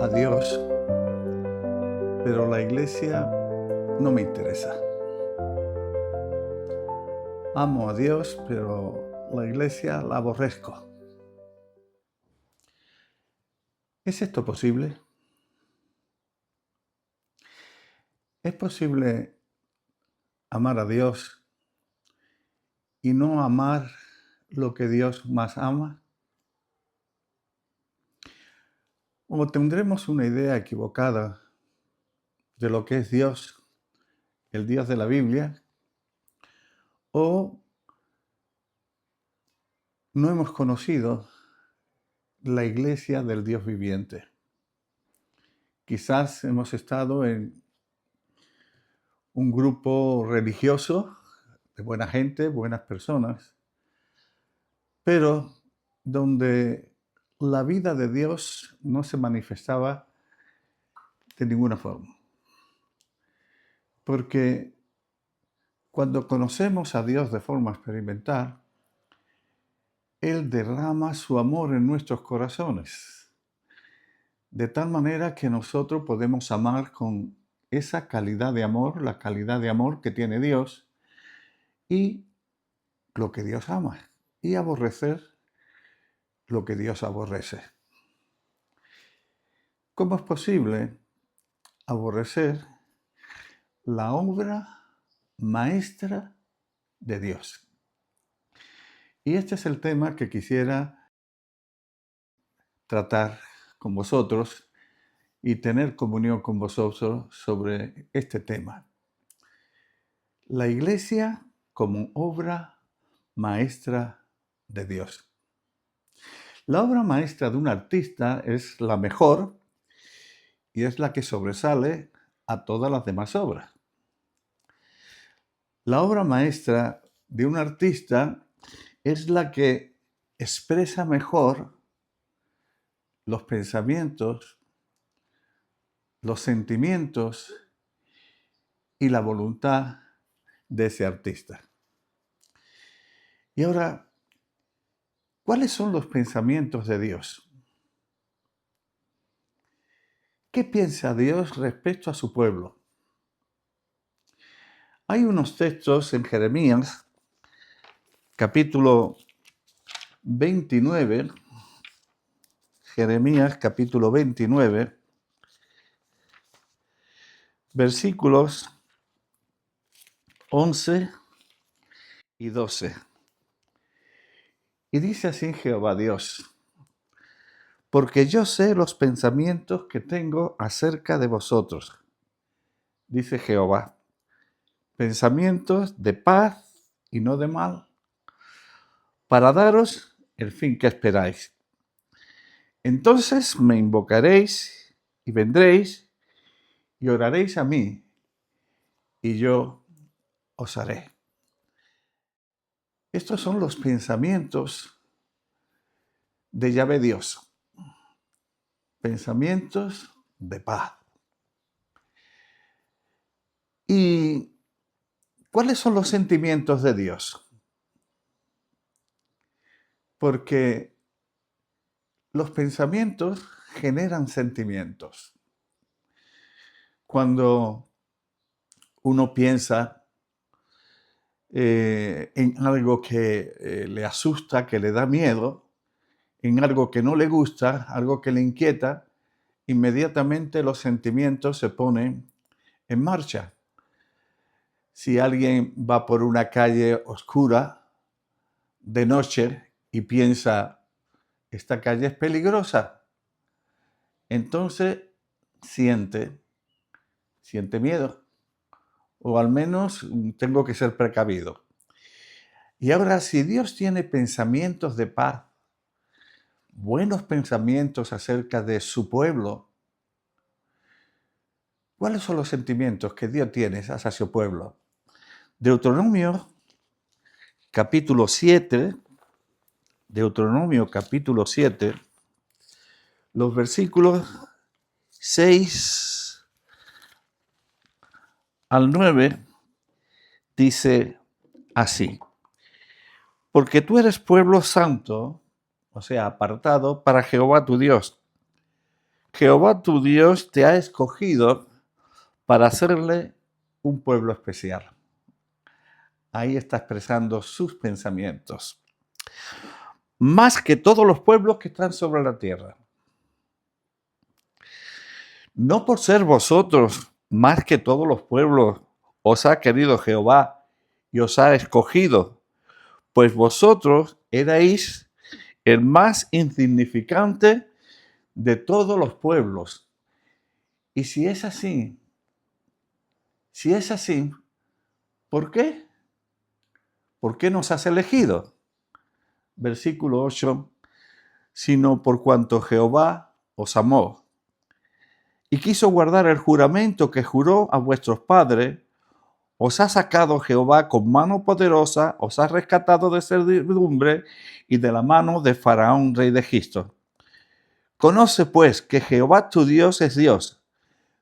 a Dios, pero la iglesia no me interesa. Amo a Dios, pero la iglesia la aborrezco. ¿Es esto posible? ¿Es posible amar a Dios y no amar lo que Dios más ama? O tendremos una idea equivocada de lo que es Dios, el Dios de la Biblia, o no hemos conocido la iglesia del Dios viviente. Quizás hemos estado en un grupo religioso de buena gente, buenas personas, pero donde la vida de Dios no se manifestaba de ninguna forma. Porque cuando conocemos a Dios de forma experimental, Él derrama su amor en nuestros corazones, de tal manera que nosotros podemos amar con esa calidad de amor, la calidad de amor que tiene Dios, y lo que Dios ama, y aborrecer lo que Dios aborrece. ¿Cómo es posible aborrecer la obra maestra de Dios? Y este es el tema que quisiera tratar con vosotros y tener comunión con vosotros sobre este tema. La iglesia como obra maestra de Dios. La obra maestra de un artista es la mejor y es la que sobresale a todas las demás obras. La obra maestra de un artista es la que expresa mejor los pensamientos, los sentimientos y la voluntad de ese artista. Y ahora, ¿cuáles son los pensamientos de Dios? ¿Qué piensa Dios respecto a su pueblo? Hay unos textos en Jeremías, capítulo 29, Jeremías capítulo 29, versículos 11 y 12. Y dice así Jehová Dios: porque yo sé los pensamientos que tengo acerca de vosotros, dice Jehová, pensamientos de paz y no de mal, para daros el fin que esperáis. Entonces me invocaréis y vendréis y oraréis a mí, y yo os haré. Estos son los pensamientos de Yahvé Dios. Pensamientos de paz. ¿Y cuáles son los sentimientos de Dios? Porque los pensamientos generan sentimientos. Cuando uno piensa en algo que le asusta, que le da miedo, en algo que no le gusta, algo que le inquieta, inmediatamente los sentimientos se ponen en marcha. Si alguien va por una calle oscura de noche y piensa, esta calle es peligrosa, entonces siente miedo, o al menos tengo que ser precavido. Y ahora, si Dios tiene pensamientos de paz, buenos pensamientos acerca de su pueblo, ¿cuáles son los sentimientos que Dios tiene hacia su pueblo? Deuteronomio capítulo 7, los versículos 6 al 9, dice así: porque tú eres pueblo santo, o sea, apartado para Jehová tu Dios. Jehová tu Dios te ha escogido para hacerle un pueblo especial. Ahí está expresando sus pensamientos. Más que todos los pueblos que están sobre la tierra. No por ser vosotros más que todos los pueblos os ha querido Jehová y os ha escogido, pues vosotros erais el más insignificante de todos los pueblos. Y si es así, ¿por qué? ¿Por qué nos has elegido? Versículo 8, sino por cuanto Jehová os amó y quiso guardar el juramento que juró a vuestros padres. Os ha sacado Jehová con mano poderosa, os ha rescatado de servidumbre y de la mano de Faraón, rey de Egipto. Conoce pues que Jehová tu Dios es Dios,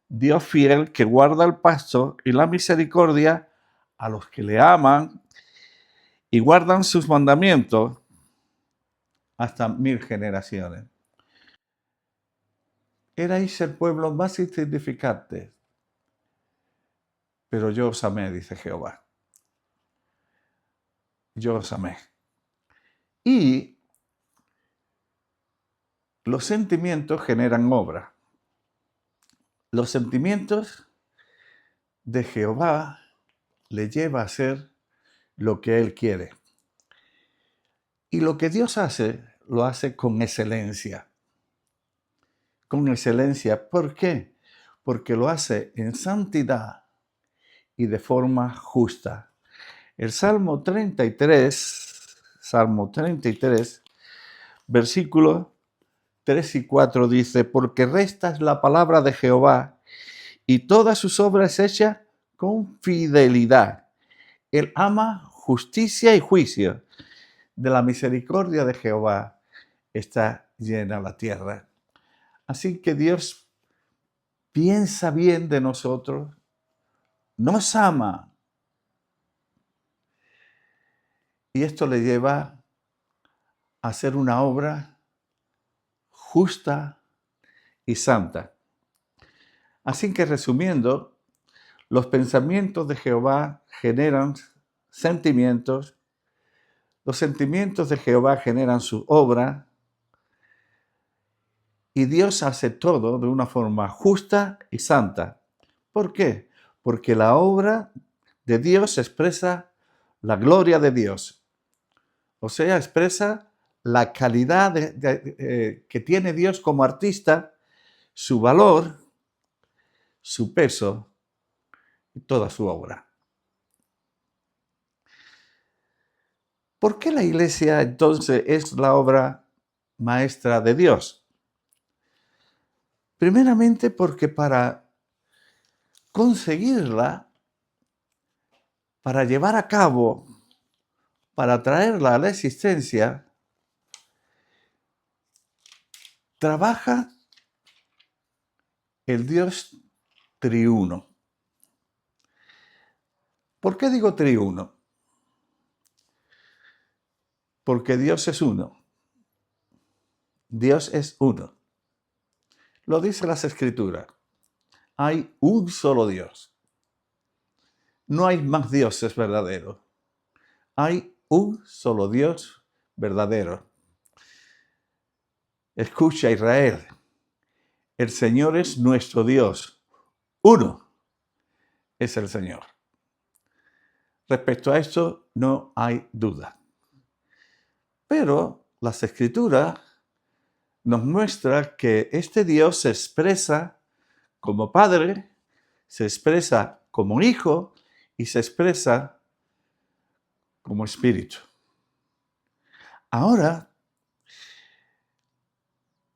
Dios fiel que guarda el pacto y la misericordia a los que le aman y guardan sus mandamientos hasta 1000 generaciones. Erais el pueblo más insignificante, pero yo os amé, dice Jehová. Yo os amé. Y los sentimientos generan obra. Los sentimientos de Jehová le lleva a hacer lo que Él quiere. Y lo que Dios hace, lo hace con excelencia. Con excelencia. ¿Por qué? Porque lo hace en santidad y de forma justa. El Salmo 33, versículos 3 y 4 dice, porque recta es la palabra de Jehová y todas sus obras hechas con fidelidad. Él ama justicia y juicio. De la misericordia de Jehová está llena la tierra. Así que Dios piensa bien de nosotros, nos ama. Y esto le lleva a hacer una obra justa y santa. Así que resumiendo, los pensamientos de Jehová generan sentimientos, los sentimientos de Jehová generan su obra, y Dios hace todo de una forma justa y santa. ¿Por qué? Porque la obra de Dios expresa la gloria de Dios. O sea, expresa la calidad que tiene Dios como artista, su valor, su peso y toda su obra. ¿Por qué la iglesia entonces es la obra maestra de Dios? Primeramente porque para conseguirla, para llevar a cabo, para traerla a la existencia, trabaja el Dios triuno. ¿Por qué digo triuno? Porque Dios es uno. Dios es uno. Lo dice las Escrituras. Hay un solo Dios. No hay más dioses verdaderos. Hay un solo Dios verdadero. Escucha, Israel. El Señor es nuestro Dios. Uno es el Señor. Respecto a esto no hay duda. Pero las Escrituras nos muestran que este Dios se expresa como Padre, se expresa como Hijo y se expresa como Espíritu. Ahora,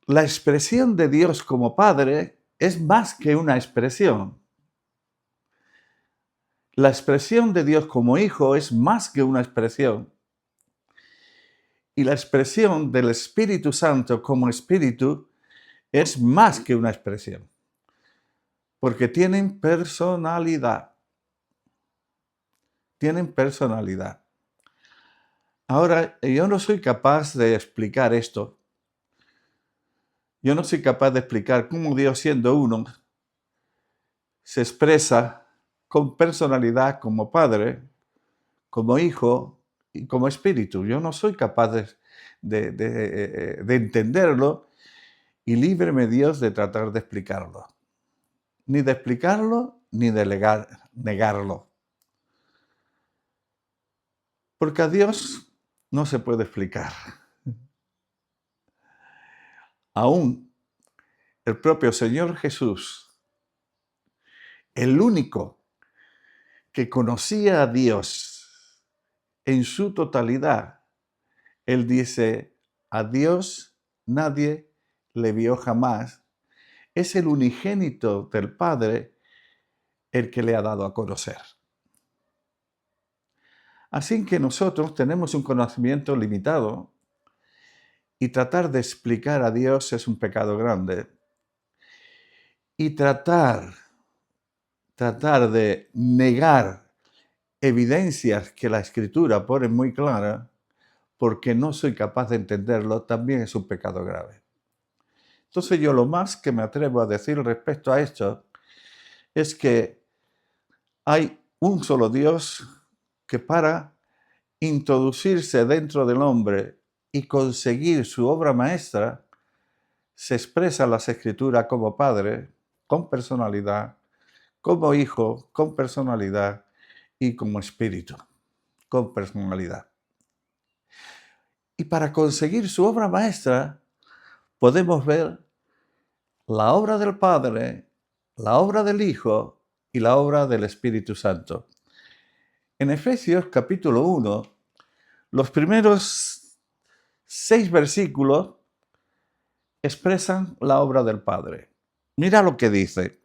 la expresión de Dios como Padre es más que una expresión. La expresión de Dios como Hijo es más que una expresión. Y la expresión del Espíritu Santo como Espíritu es más que una expresión. Porque tienen personalidad. Tienen personalidad. Ahora, yo no soy capaz de explicar esto, Yo no soy capaz de explicar cómo Dios, siendo uno, se expresa con personalidad como Padre, como Hijo y como Espíritu. Yo no soy capaz de entenderlo, y líbreme Dios de tratar de explicarlo. Ni de explicarlo, ni de negarlo. Porque a Dios no se puede explicar. Aún el propio Señor Jesús, el único que conocía a Dios en su totalidad, Él dice: a Dios nadie le vio jamás. Es el unigénito del Padre el que le ha dado a conocer. Así que nosotros tenemos un conocimiento limitado, y tratar de explicar a Dios es un pecado grande. Y tratar de negar evidencias que la Escritura pone muy claras, porque no soy capaz de entenderlo, también es un pecado grave. Entonces yo lo más que me atrevo a decir respecto a esto es que hay un solo Dios que, para introducirse dentro del hombre y conseguir su obra maestra, se expresa en las Escrituras como Padre, con personalidad, como Hijo, con personalidad, y como Espíritu, con personalidad. Y para conseguir su obra maestra, podemos ver la obra del Padre, la obra del Hijo y la obra del Espíritu Santo. En Efesios capítulo 1, los primeros 6 versículos expresan la obra del Padre. Mira lo que dice: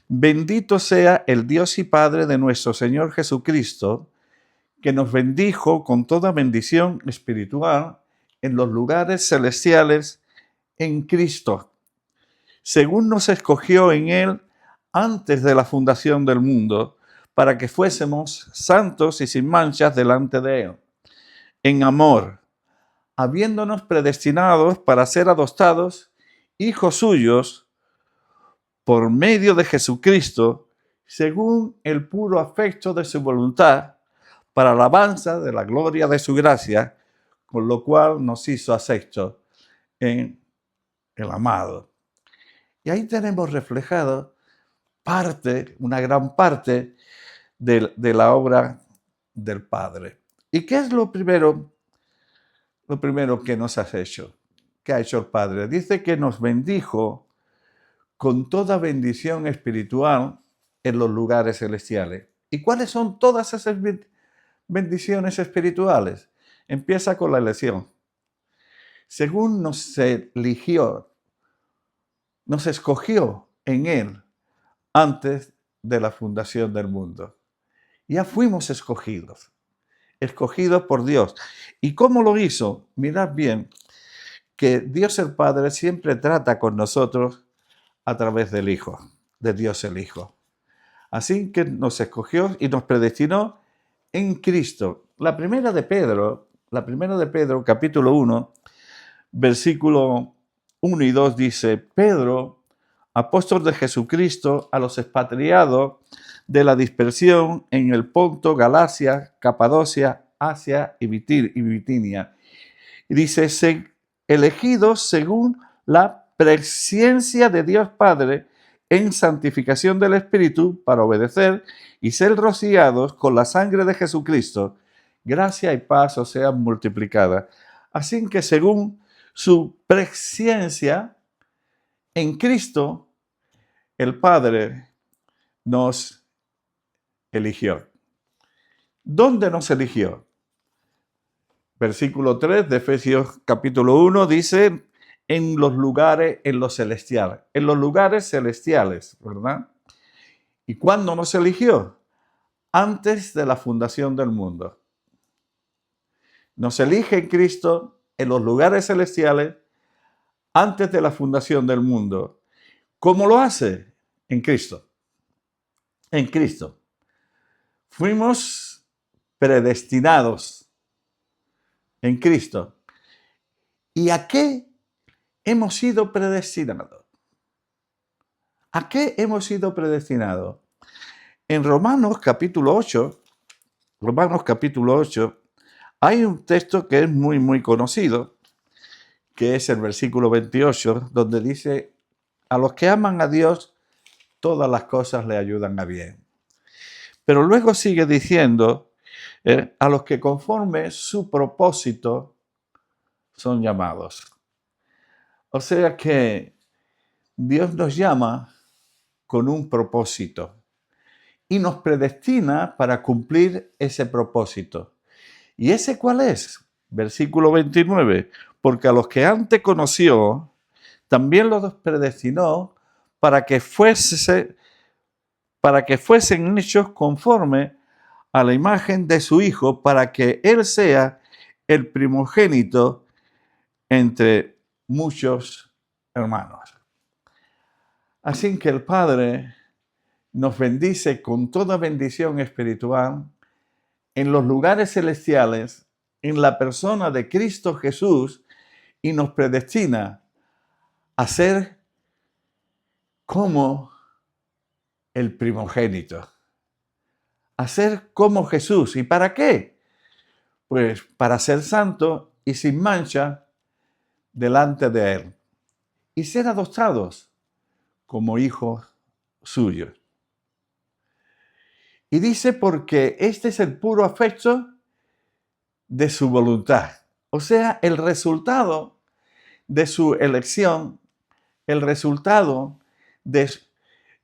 bendito sea el Dios y Padre de nuestro Señor Jesucristo, que nos bendijo con toda bendición espiritual en los lugares celestiales en Cristo, según nos escogió en Él antes de la fundación del mundo, para que fuésemos santos y sin manchas delante de Él, en amor, habiéndonos predestinados para ser adoptados hijos suyos por medio de Jesucristo, según el puro afecto de su voluntad, para alabanza de la gloria de su gracia, con lo cual nos hizo aceptos en el amado. Y ahí tenemos reflejado una gran parte de la obra del Padre. ¿Y qué es lo primero que nos has hecho? ¿Qué ha hecho el Padre? Dice que nos bendijo con toda bendición espiritual en los lugares celestiales. ¿Y cuáles son todas esas bendiciones espirituales? Empieza con la elección. Según nos eligió, nos escogió en Él antes de la fundación del mundo. Ya fuimos escogidos por Dios. ¿Y cómo lo hizo? Mirad bien que Dios el Padre siempre trata con nosotros a través del Hijo, de Dios el Hijo. Así que nos escogió y nos predestinó en Cristo. La primera de Pedro, capítulo 1, versículo 1 y 2 dice: Pedro, apóstol de Jesucristo, a los expatriados de la dispersión en el Ponto, Galacia, Capadocia, Asia y Bitinia. Y dice: elegidos según la presciencia de Dios Padre en santificación del Espíritu, para obedecer y ser rociados con la sangre de Jesucristo, gracia y paz os sean multiplicadas. Así que según su presciencia en Cristo, el Padre nos eligió. ¿Dónde nos eligió? Versículo 3 de Efesios capítulo 1 dice: en los lugares, en los celestiales. En los lugares celestiales, ¿verdad? ¿Y cuándo nos eligió? Antes de la fundación del mundo. Nos elige en Cristo en los lugares celestiales antes de la fundación del mundo. ¿Cómo lo hace? En Cristo. En Cristo. Fuimos predestinados en Cristo. ¿Y a qué hemos sido predestinados. ¿A qué hemos sido predestinados? En Romanos capítulo 8, hay un texto que es muy, muy conocido, que es el versículo 28, donde dice, a los que aman a Dios, todas las cosas le ayudan a bien. Pero luego sigue diciendo, a los que conforme su propósito son llamados. O sea que Dios nos llama con un propósito y nos predestina para cumplir ese propósito. ¿Y ese cuál es? Versículo 29. Porque a los que antes conoció, también los predestinó para que fuesen hechos conforme a la imagen de su Hijo, para que Él sea el primogénito entre muchos hermanos. Así que el Padre nos bendice con toda bendición espiritual en los lugares celestiales, en la persona de Cristo Jesús, y nos predestina a ser como el primogénito, a ser como Jesús. ¿Y para qué? Pues para ser santo y sin mancha delante de Él y ser adoptados como hijos suyos. Y dice porque este es el puro afecto de su voluntad, o sea, el resultado de su elección, el resultado de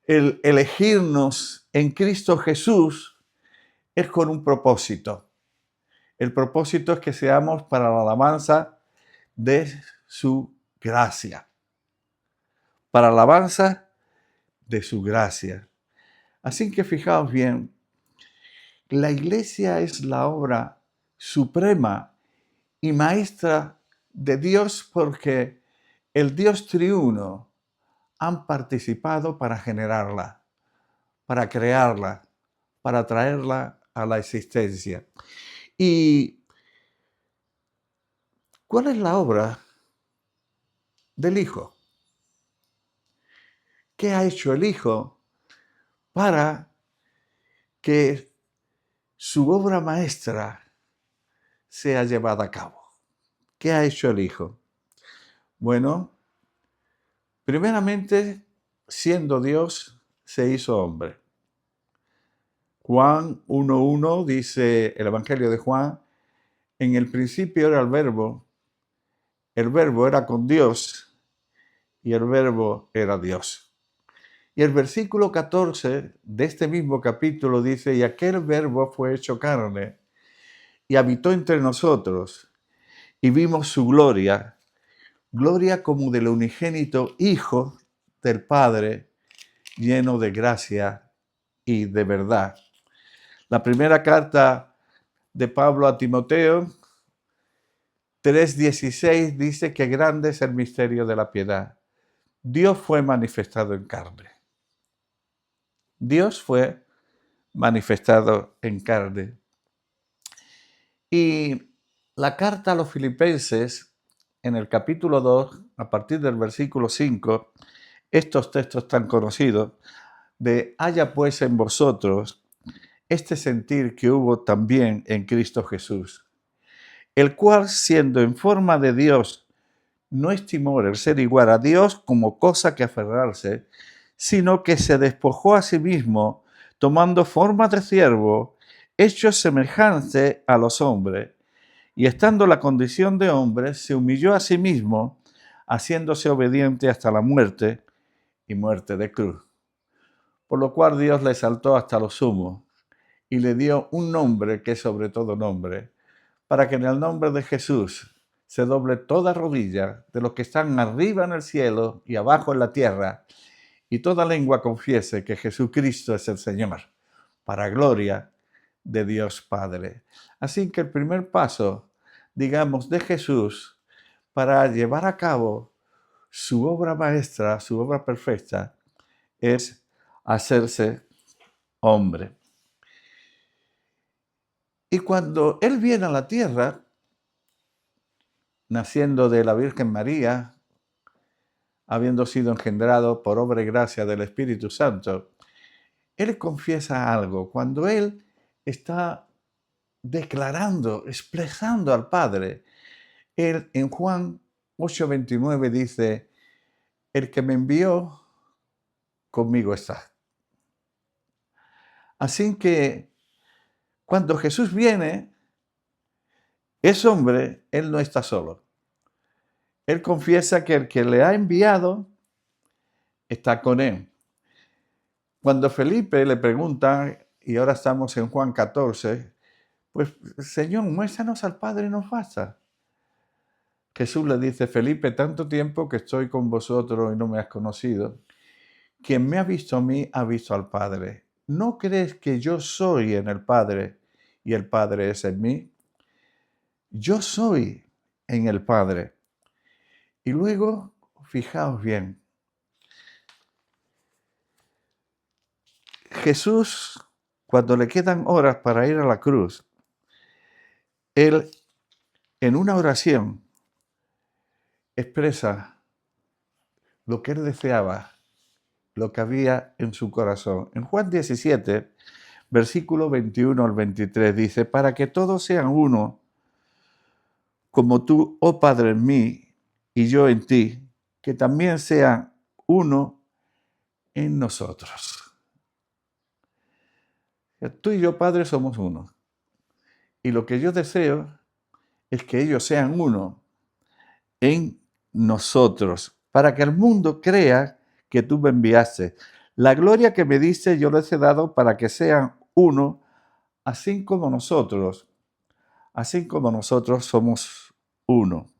el elegirnos en Cristo Jesús es con un propósito. El propósito es que seamos para la alabanza de su gracia. Para la alabanza de su gracia. Así que fijaos bien, la iglesia es la obra suprema y maestra de Dios porque el Dios triuno han participado para generarla, para crearla, para traerla a la existencia. ¿Y cuál es la obra del Hijo? ¿Qué ha hecho el Hijo para que su obra maestra sea llevada a cabo? ¿Qué ha hecho el Hijo? Bueno, primeramente, siendo Dios, se hizo hombre. Juan 1.1 dice el Evangelio de Juan, en el principio era el Verbo era con Dios y el Verbo era Dios. Y el versículo 14 de este mismo capítulo dice, y aquel Verbo fue hecho carne y habitó entre nosotros y vimos su gloria, gloria como del unigénito Hijo del Padre, lleno de gracia y de verdad. La primera carta de Pablo a Timoteo 3:16 dice que grande es el misterio de la piedad. Dios fue manifestado en carne. Dios fue manifestado en carne. Y la carta a los Filipenses, en el capítulo 2, a partir del versículo 5, estos textos tan conocidos, de haya pues en vosotros este sentir que hubo también en Cristo Jesús, el cual siendo en forma de Dios, no estimó el ser igual a Dios como cosa que aferrarse, sino que se despojó a sí mismo, tomando forma de siervo, hecho semejante a los hombres, y estando en la condición de hombre, se humilló a sí mismo, haciéndose obediente hasta la muerte y muerte de cruz. Por lo cual Dios le exaltó hasta lo sumo y le dio un nombre que es sobre todo nombre, para que en el nombre de Jesús se doble toda rodilla de los que están arriba en el cielo y abajo en la tierra, y toda lengua confiese que Jesucristo es el Señor, para gloria de Dios Padre. Así que el primer paso, digamos, de Jesús para llevar a cabo su obra maestra, su obra perfecta, es hacerse hombre. Y cuando Él viene a la tierra, naciendo de la Virgen María, habiendo sido engendrado por obra y gracia del Espíritu Santo, él confiesa algo. Cuando él está declarando, expresando al Padre, él en Juan 8:29 dice, el que me envió, conmigo está. Así que cuando Jesús viene, es hombre, él no está solo. Él confiesa que el que le ha enviado está con él. Cuando Felipe le pregunta, y ahora estamos en Juan 14, pues Señor, muéstranos al Padre y nos basta. Jesús le dice, Felipe, tanto tiempo que estoy con vosotros y no me has conocido. Quien me ha visto a mí, ha visto al Padre. ¿No crees que yo soy en el Padre y el Padre es en mí? Yo soy en el Padre. Y luego, fijaos bien, Jesús, cuando le quedan horas para ir a la cruz, él en una oración expresa lo que él deseaba, lo que había en su corazón. En Juan 17, versículo 21 al 23 dice, para que todos sean uno, como tú, oh Padre, en mí y yo en ti, que también sean uno en nosotros. Tú y yo, Padre, somos uno. Y lo que yo deseo es que ellos sean uno en nosotros, para que el mundo crea que tú me enviaste. La gloria que me diste yo les he dado para que sean uno, así como nosotros somos uno.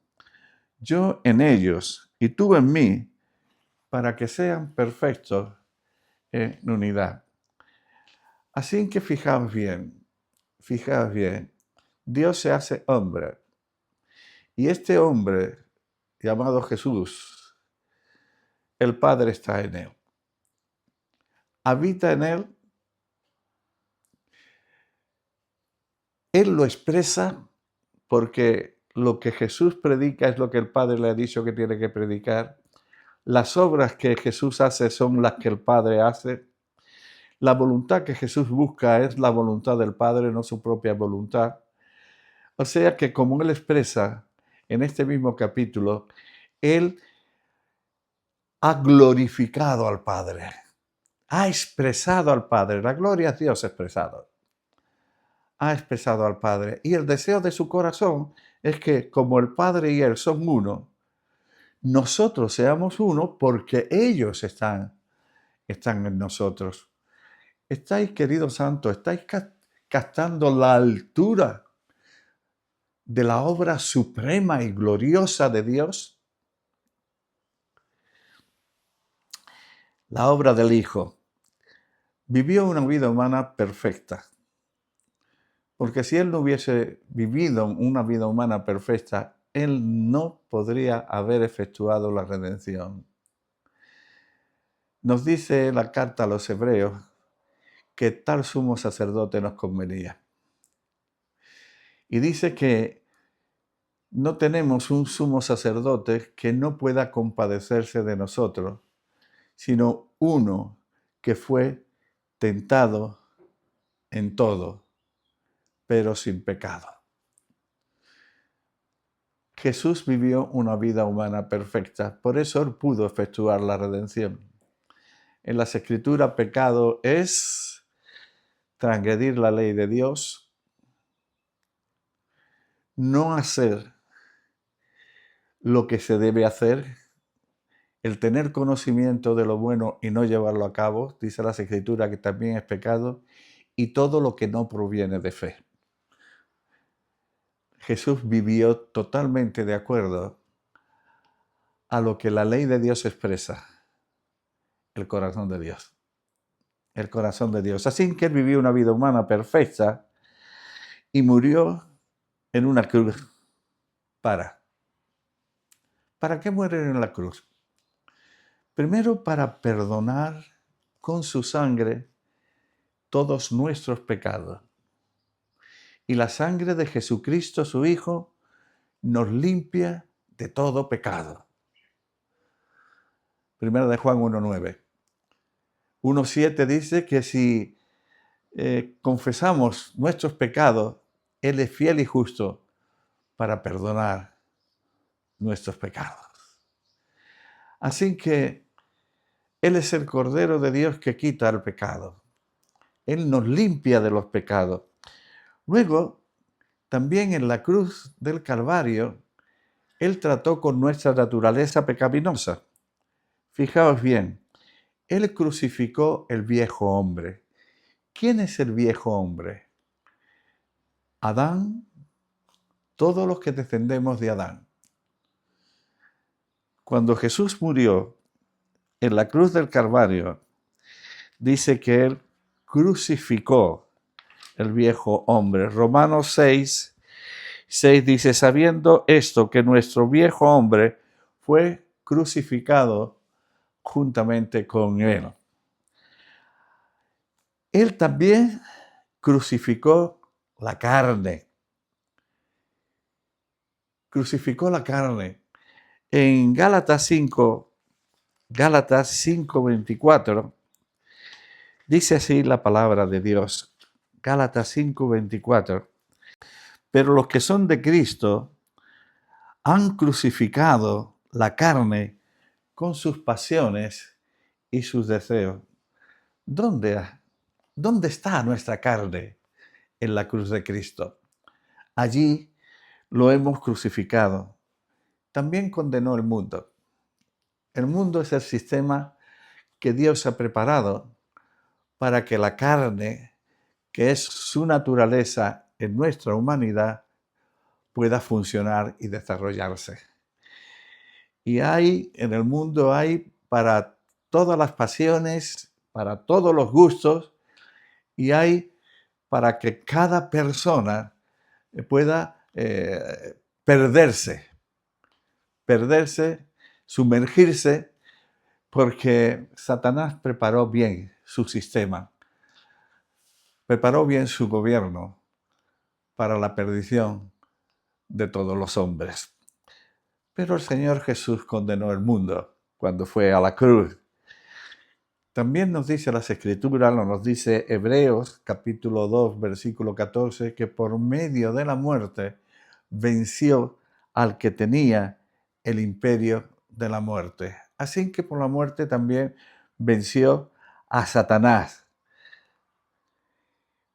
Yo en ellos y tú en mí, para que sean perfectos en unidad. Así que fijaos bien, Dios se hace hombre. Y este hombre, llamado Jesús, el Padre está en él. Habita en él. Él lo expresa porque lo que Jesús predica es lo que el Padre le ha dicho que tiene que predicar. Las obras que Jesús hace son las que el Padre hace. La voluntad que Jesús busca es la voluntad del Padre, no su propia voluntad. O sea que como él expresa en este mismo capítulo, él ha glorificado al Padre, ha expresado al Padre. La gloria es Dios expresado. Ha expresado al Padre. Y el deseo de su corazón es que como el Padre y Él son uno, nosotros seamos uno porque ellos están en nosotros. ¿Estáis, queridos santos, estáis captando la altura de la obra suprema y gloriosa de Dios? La obra del Hijo. Vivió una vida humana perfecta. Porque si Él no hubiese vivido una vida humana perfecta, Él no podría haber efectuado la redención. Nos dice la carta a los hebreos que tal sumo sacerdote nos convenía. Y dice que no tenemos un sumo sacerdote que no pueda compadecerse de nosotros, sino uno que fue tentado en todo, pero sin pecado. Jesús vivió una vida humana perfecta, por eso Él pudo efectuar la redención. En las Escrituras, pecado es transgredir la ley de Dios, no hacer lo que se debe hacer, el tener conocimiento de lo bueno y no llevarlo a cabo, dice las Escrituras que también es pecado, y todo lo que no proviene de fe. Jesús vivió totalmente de acuerdo a lo que la ley de Dios expresa, el corazón de Dios. El corazón de Dios. Así que Él vivió una vida humana perfecta y murió en una cruz. ¿Para qué muere en la cruz? Primero, para perdonar con su sangre todos nuestros pecados. Y la sangre de Jesucristo, su Hijo, nos limpia de todo pecado. Primera de Juan 1:9. 1:7 dice que si confesamos nuestros pecados, Él es fiel y justo para perdonar nuestros pecados. Así que Él es el Cordero de Dios que quita el pecado. Él nos limpia de los pecados. Luego, también en la cruz del Calvario, Él trató con nuestra naturaleza pecaminosa. Fijaos bien, Él crucificó el viejo hombre. ¿Quién es el viejo hombre? Adán, todos los que descendemos de Adán. Cuando Jesús murió en la cruz del Calvario, dice que Él crucificó el viejo hombre. Romanos 6 dice, sabiendo esto, que nuestro viejo hombre fue crucificado juntamente con Él. Él también crucificó la carne. Crucificó la carne. En Gálatas 5:24, dice así la palabra de Dios. Gálatas 5:24. Pero los que son de Cristo han crucificado la carne con sus pasiones y sus deseos. ¿Dónde está nuestra carne? En la cruz de Cristo. Allí lo hemos crucificado. También condenó el mundo. El mundo es el sistema que Dios ha preparado para que la carne, que es su naturaleza en nuestra humanidad, pueda funcionar y desarrollarse. Y en el mundo hay para todas las pasiones, para todos los gustos, y hay para que cada persona pueda perderse, sumergirse, porque Satanás preparó bien su sistema, preparó bien su gobierno para la perdición de todos los hombres. Pero el Señor Jesús condenó el mundo cuando fue a la cruz. También nos dice las Escrituras, nos dice Hebreos capítulo 2, versículo 14, que por medio de la muerte venció al que tenía el imperio de la muerte. Así que por la muerte también venció a Satanás.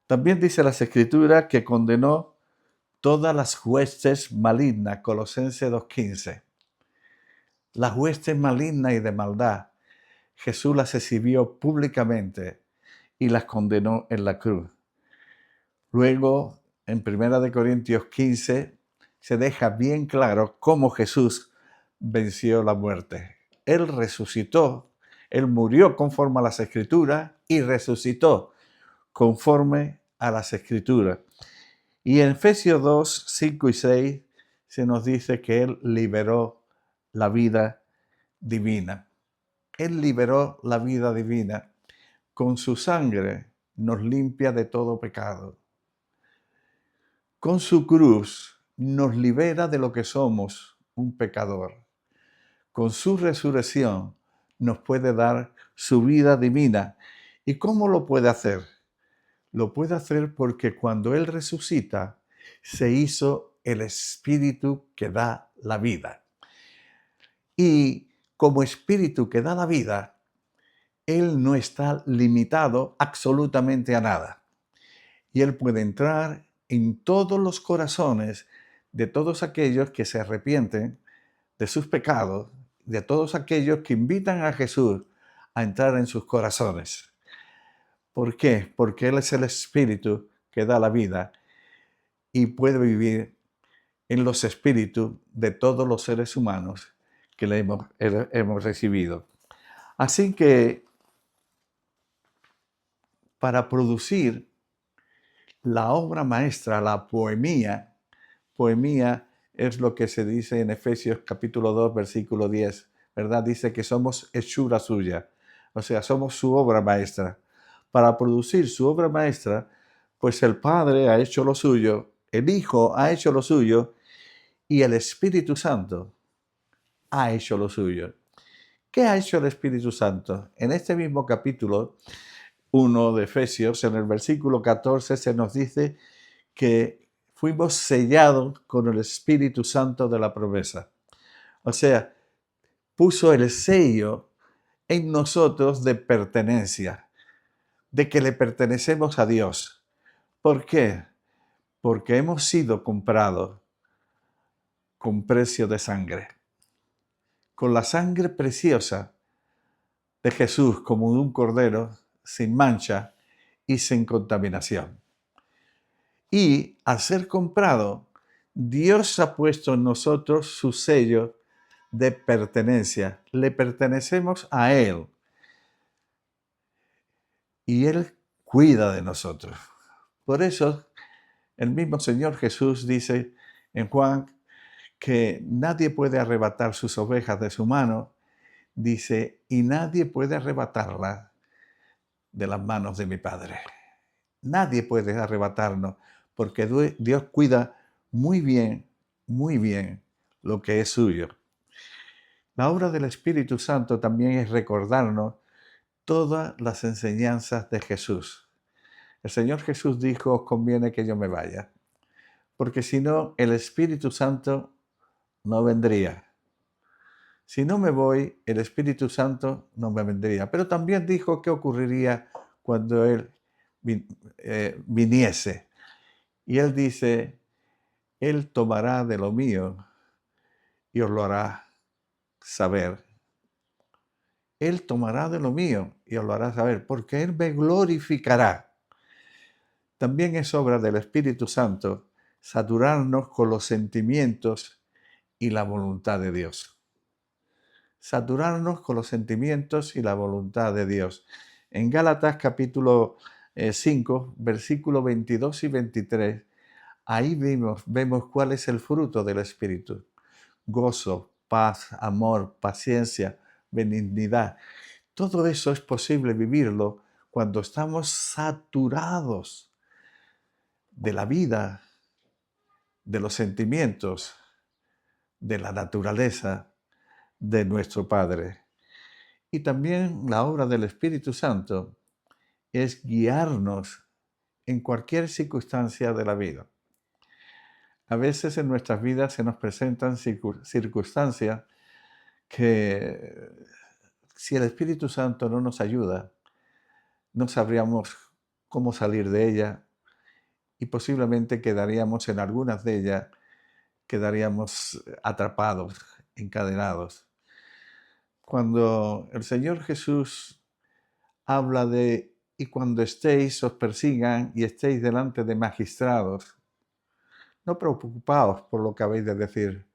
También dice las Escrituras que condenó todas las huestes malignas, Colosenses 2:15. Las huestes malignas y de maldad, Jesús las exhibió públicamente y las condenó en la cruz. Luego, en 1 Corintios 15, se deja bien claro cómo Jesús venció la muerte. Él resucitó, Él murió conforme a las Escrituras y resucitó conforme a las Escrituras. Y en Efesios 2, 5 y 6 se nos dice que Él liberó la vida divina. Él liberó la vida divina. Con su sangre nos limpia de todo pecado. Con su cruz nos libera de lo que somos, un pecador. Con su resurrección nos puede dar su vida divina. ¿Y cómo lo puede hacer? Lo puede hacer porque cuando Él resucita, se hizo el Espíritu que da la vida. Y como Espíritu que da la vida, Él no está limitado absolutamente a nada. Y Él puede entrar en todos los corazones de todos aquellos que se arrepienten de sus pecados, de todos aquellos que invitan a Jesús a entrar en sus corazones. ¿Por qué? Porque Él es el Espíritu que da la vida y puede vivir en los espíritus de todos los seres humanos que le hemos recibido. Así que para producir la obra maestra, la poemía es lo que se dice en Efesios capítulo 2, versículo 10, ¿verdad? Dice que somos hechura suya, o sea, somos su obra maestra. Para producir su obra maestra, pues el Padre ha hecho lo suyo, el Hijo ha hecho lo suyo y el Espíritu Santo ha hecho lo suyo. ¿Qué ha hecho el Espíritu Santo? En este mismo capítulo 1 de Efesios, en el versículo 14, se nos dice que fuimos sellados con el Espíritu Santo de la promesa. O sea, puso el sello en nosotros de pertenencia, de que le pertenecemos a Dios. ¿Por qué? Porque hemos sido comprados con precio de sangre, con la sangre preciosa de Jesús como de un cordero sin mancha y sin contaminación. Y al ser comprado, Dios ha puesto en nosotros su sello de pertenencia. Le pertenecemos a Él y Él cuida de nosotros. Por eso el mismo Señor Jesús dice en Juan que nadie puede arrebatar sus ovejas de su mano, dice, y nadie puede arrebatarlas de las manos de mi Padre. Nadie puede arrebatarnos, porque Dios cuida muy bien lo que es suyo. La obra del Espíritu Santo también es recordarnos todas las enseñanzas de Jesús. El Señor Jesús dijo, os conviene que yo me vaya, porque si no, el Espíritu Santo no vendría. Si no me voy, el Espíritu Santo no me vendría. Pero también dijo qué ocurriría cuando Él viniese. Y Él dice, Él tomará de lo mío y os lo hará saber. Él tomará de lo mío y os lo hará saber, porque Él me glorificará. También es obra del Espíritu Santo saturarnos con los sentimientos y la voluntad de Dios. Saturarnos con los sentimientos y la voluntad de Dios. En Gálatas capítulo 5, versículos 22 y 23, ahí vemos cuál es el fruto del Espíritu. Gozo, paz, amor, paciencia, benignidad. Todo eso es posible vivirlo cuando estamos saturados de la vida, de los sentimientos, de la naturaleza de nuestro Padre. Y también la obra del Espíritu Santo es guiarnos en cualquier circunstancia de la vida. A veces en nuestras vidas se nos presentan circunstancias que si el Espíritu Santo no nos ayuda, no sabríamos cómo salir de ella y posiblemente quedaríamos en algunas de ellas, quedaríamos atrapados, encadenados. Cuando el Señor Jesús habla de y cuando os persigan y estéis delante de magistrados, no preocupaos por lo que habéis de decir,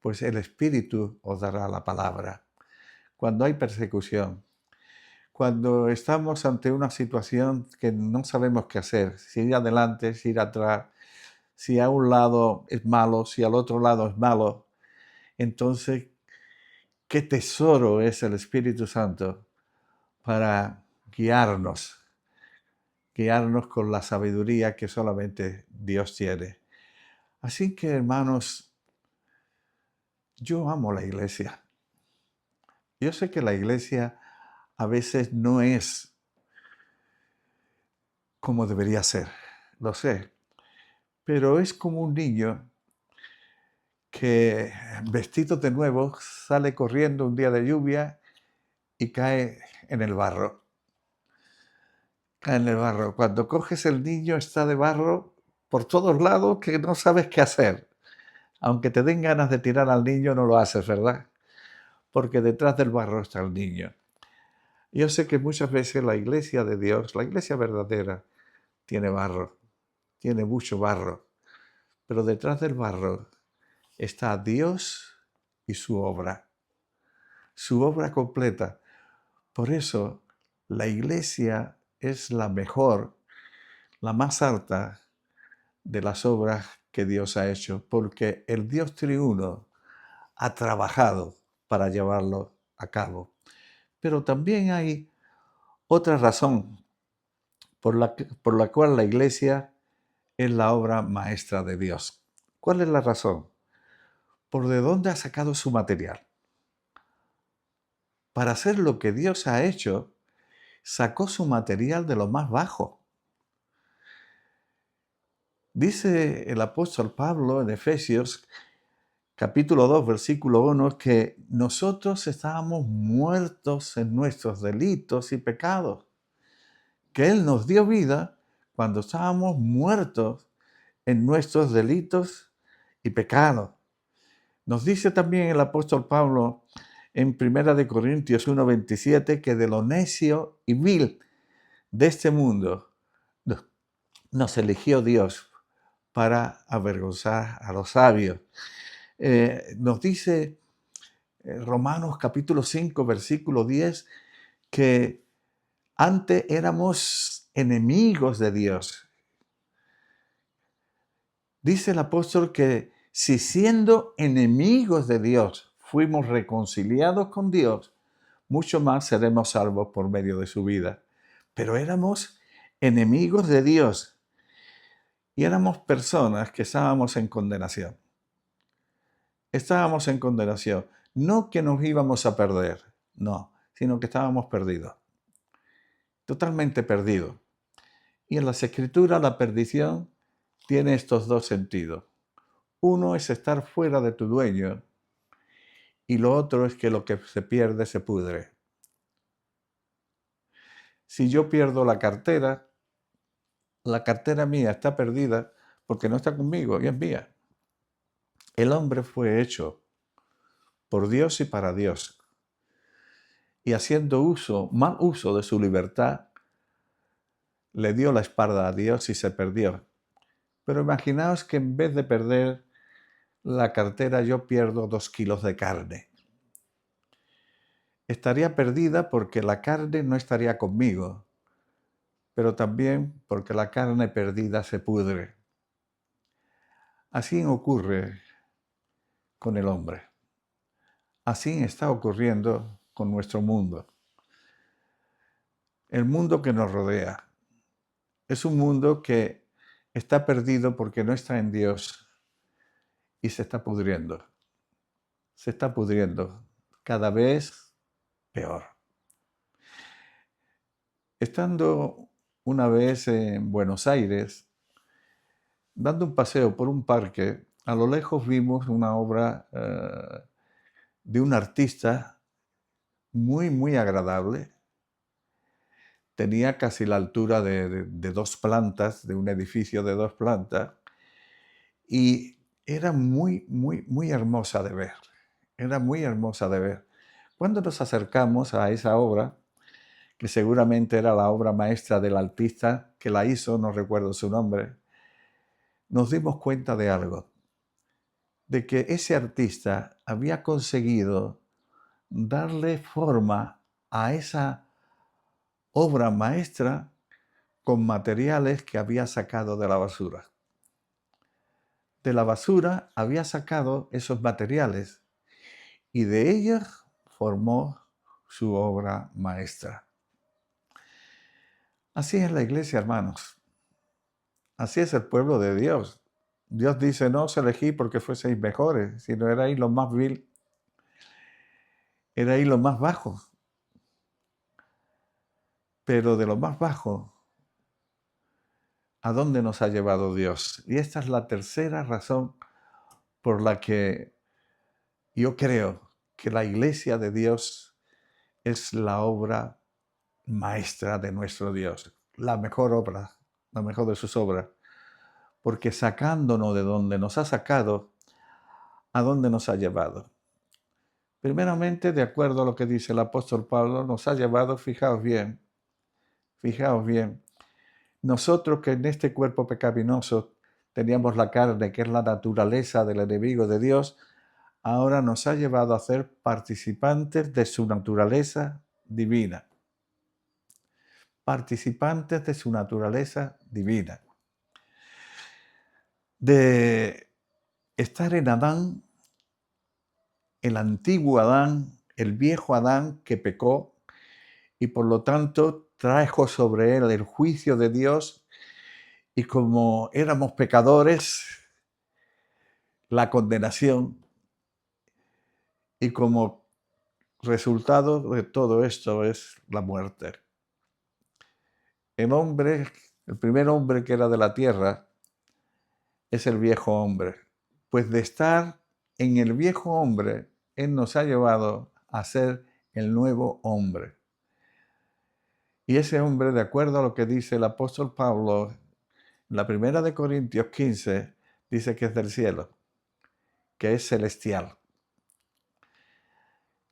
pues el Espíritu os dará la palabra. Cuando hay persecución, cuando estamos ante una situación que no sabemos qué hacer, si ir adelante, si ir atrás, si a un lado es malo, si al otro lado es malo, entonces, qué tesoro es el Espíritu Santo para guiarnos con la sabiduría que solamente Dios tiene. Así que, hermanos, yo amo la iglesia. Yo sé que la iglesia a veces no es como debería ser, lo sé, pero es como un niño que vestido de nuevo sale corriendo un día de lluvia y cae en el barro. Cae en el barro. Cuando coges el niño está de barro por todos lados que no sabes qué hacer. Aunque te den ganas de tirar al niño, no lo haces, ¿verdad? Porque detrás del barro está el niño. Yo sé que muchas veces la iglesia de Dios, la iglesia verdadera, tiene barro, tiene mucho barro, pero detrás del barro está Dios y su obra completa. Por eso la iglesia es la mejor, la más alta de las obras que Dios ha hecho, porque el Dios triuno ha trabajado para llevarlo a cabo. Pero también hay otra razón por la cual la iglesia es la obra maestra de Dios. ¿Cuál es la razón? ¿Por de dónde ha sacado su material? para hacer lo que Dios ha hecho, sacó su material de lo más bajo. Dice el apóstol Pablo en Efesios capítulo 2, versículo 1, que nosotros estábamos muertos en nuestros delitos y pecados, que Él nos dio vida cuando estábamos muertos en nuestros delitos y pecados. Nos dice también el apóstol Pablo en 1 Corintios 1:27 que de lo necio y vil de este mundo nos eligió Dios para avergonzar a los sabios. Nos dice Romanos capítulo 5, versículo 10, que antes éramos enemigos de Dios. Dice el apóstol que si siendo enemigos de Dios fuimos reconciliados con Dios, mucho más seremos salvos por medio de su vida. Pero éramos enemigos de Dios y éramos personas que estábamos en condenación. Estábamos en condenación. No que nos íbamos a perder, no, sino que estábamos perdidos. Totalmente perdidos. Y en las Escrituras la perdición tiene estos dos sentidos. Uno es estar fuera de tu dueño y lo otro es que lo que se pierde se pudre. Si yo pierdo la cartera mía está perdida porque no está conmigo y es mía. El hombre fue hecho por Dios y para Dios. Y haciendo mal uso de su libertad, le dio la espalda a Dios y se perdió. Pero imaginaos que en vez de perder la cartera yo pierdo 2 kilos de carne. Estaría perdida porque la carne no estaría conmigo, pero también porque la carne perdida se pudre. Así ocurre con el hombre. Así está ocurriendo con nuestro mundo. El mundo que nos rodea es un mundo que está perdido porque no está en Dios y se está pudriendo. Se está pudriendo cada vez peor. Estando una vez en Buenos Aires, dando un paseo por un parque, a lo lejos vimos una obra de un artista muy, muy agradable. Tenía casi la altura de 2 plantas, de un edificio de 2 plantas, y era muy, muy, muy hermosa de ver. Era muy hermosa de ver. Cuando nos acercamos a esa obra, que seguramente era la obra maestra del artista que la hizo, no recuerdo su nombre, nos dimos cuenta de algo, de que ese artista había conseguido darle forma a esa obra maestra con materiales que había sacado de la basura. De la basura había sacado esos materiales y de ellos formó su obra maestra. Así es la iglesia, hermanos. Así es el pueblo de Dios. Dios dice, no os elegí porque fueseis mejores, sino erais los más vil, erais los más bajos. Pero de lo más bajo, ¿a dónde nos ha llevado Dios? Y esta es la tercera razón por la que yo creo que la iglesia de Dios es la obra maestra de nuestro Dios, la mejor obra, la mejor de sus obras, porque sacándonos de donde nos ha sacado, ¿a dónde nos ha llevado? Primeramente, de acuerdo a lo que dice el apóstol Pablo, nos ha llevado, fijaos bien, nosotros que en este cuerpo pecaminoso teníamos la carne, que es la naturaleza del enemigo de Dios, ahora nos ha llevado a ser participantes de su naturaleza divina. Participantes de su naturaleza divina. De estar en Adán, el antiguo Adán, el viejo Adán que pecó y por lo tanto trajo sobre él el juicio de Dios y como éramos pecadores, la condenación y como resultado de todo esto es la muerte. El primer hombre que era de la tierra, es el viejo hombre. Pues de estar en el viejo hombre, Él nos ha llevado a ser el nuevo hombre. Y ese hombre, de acuerdo a lo que dice el apóstol Pablo, en la primera de Corintios 15, dice que es del cielo, que es celestial.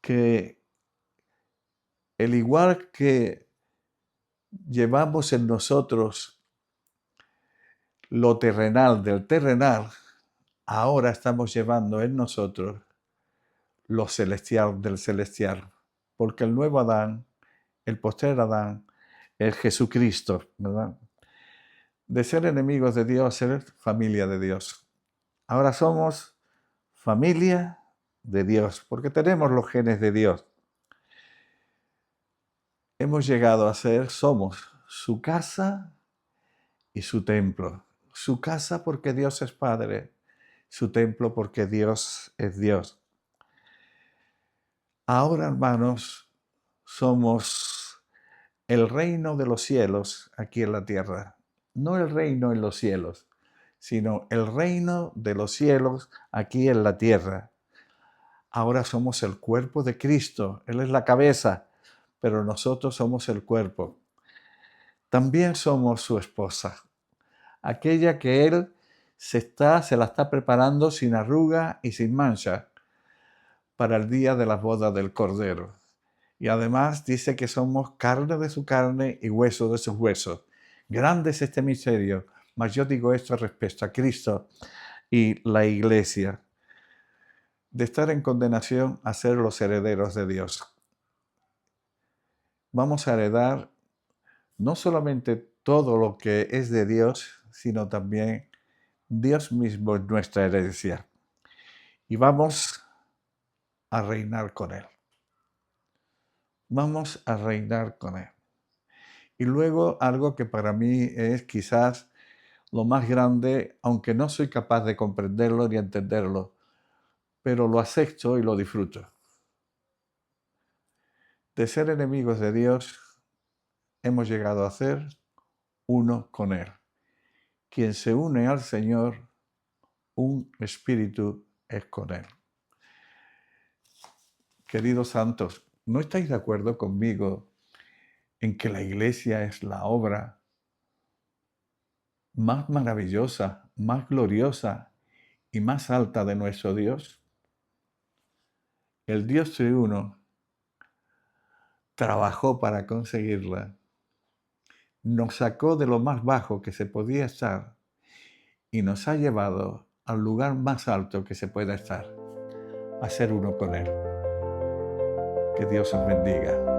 Que el igual que llevamos en nosotros lo terrenal del terrenal, ahora estamos llevando en nosotros lo celestial del celestial. Porque el nuevo Adán, el postrer Adán, es Jesucristo, ¿verdad? De ser enemigos de Dios, ser familia de Dios. Ahora somos familia de Dios, porque tenemos los genes de Dios. Hemos llegado a ser, somos su casa y su templo. Su casa porque Dios es Padre, su templo porque Dios es Dios. Ahora, hermanos, somos el reino de los cielos aquí en la tierra. No el reino en los cielos, sino el reino de los cielos aquí en la tierra. Ahora somos el cuerpo de Cristo. Él es la cabeza, pero nosotros somos el cuerpo. También somos su esposa, aquella que Él se la está preparando sin arruga y sin mancha para el día de las bodas del Cordero. Y además dice que somos carne de su carne y hueso de sus huesos. Grande es este misterio, mas yo digo esto respecto a Cristo y la Iglesia, de estar en condenación a ser los herederos de Dios. Vamos a heredar no solamente todo lo que es de Dios, sino también Dios mismo es nuestra herencia. Y vamos a reinar con Él. Vamos a reinar con Él. Y luego algo que para mí es quizás lo más grande, aunque no soy capaz de comprenderlo ni entenderlo, pero lo acepto y lo disfruto. De ser enemigos de Dios, hemos llegado a ser uno con Él. Quien se une al Señor, un espíritu es con Él. Queridos santos, ¿no estáis de acuerdo conmigo en que la Iglesia es la obra más maravillosa, más gloriosa y más alta de nuestro Dios? El Dios triuno trabajó para conseguirla, nos sacó de lo más bajo que se podía estar y nos ha llevado al lugar más alto que se pueda estar, a ser uno con Él. Que Dios os bendiga.